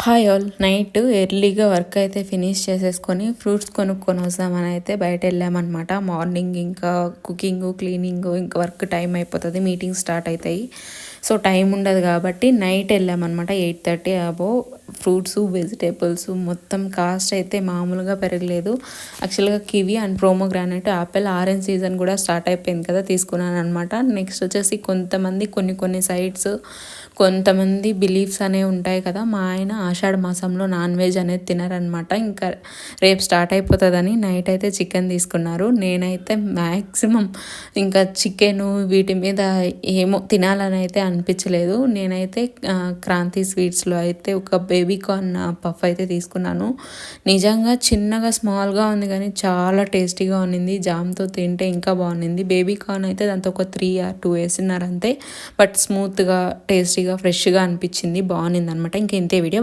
Hi all. Night ఎర్లీగా work అయితే finish చేసేసుకొని ఫ్రూట్స్ కొనుక్కొని వస్తామని అయితే బయట వెళ్ళామన్నమాట. మార్నింగ్ ఇంకా కుకింగ్ క్లీనింగ్ ఇంకా వర్క్ టైం అయిపోతుంది, మీటింగ్స్ స్టార్ట్ అవుతాయి. సో టైం ఉండదు కాబట్టి నైట్ వెళ్ళామన్నమాట. 8:30 అబోవ్. ఫ్రూట్స్ వెజిటేబుల్స్ మొత్తం కాస్ట్ అయితే మామూలుగా పెరగలేదు. యాక్చువల్గా kiwi and pomegranate, Apple, orange season కూడా స్టార్ట్ అయిపోయింది కదా, తీసుకున్నాను అనమాట. నెక్స్ట్ వచ్చేసి కొంతమంది కొన్ని సైడ్స్ కొంతమంది బిలీఫ్స్ అనేవి ఉంటాయి కదా. మా ఆయన ఆషాఢ మాసంలో నాన్ వెజ్ అనేది తినరనమాట. ఇంకా రేపు స్టార్ట్ అయిపోతుందని నైట్ అయితే చికెన్ తీసుకున్నారు. నేనైతే మ్యాక్సిమం ఇంకా చికెను వీటి మీద ఏమో తినాలని అయితే అనిపించలేదు. నేనైతే క్రాంతి స్వీట్స్లో అయితే ఒక బేబీ కార్న్ పఫ్ అయితే తీసుకున్నాను. నిజంగా చిన్నగా స్మాల్గా ఉంది కానీ చాలా టేస్టీగా ఉన్నింది. జామ్తో తింటే ఇంకా బాగుంది. బేబీ కార్న్ అయితే దాంతో ఒక 3 or 2 వేసినారు అంతే. బట్ స్మూత్గా టేస్టీగా ఫ్రెష్గా అనిపించింది, బాగుంది అనమాట. ఇంక ఇంతే వీడియో.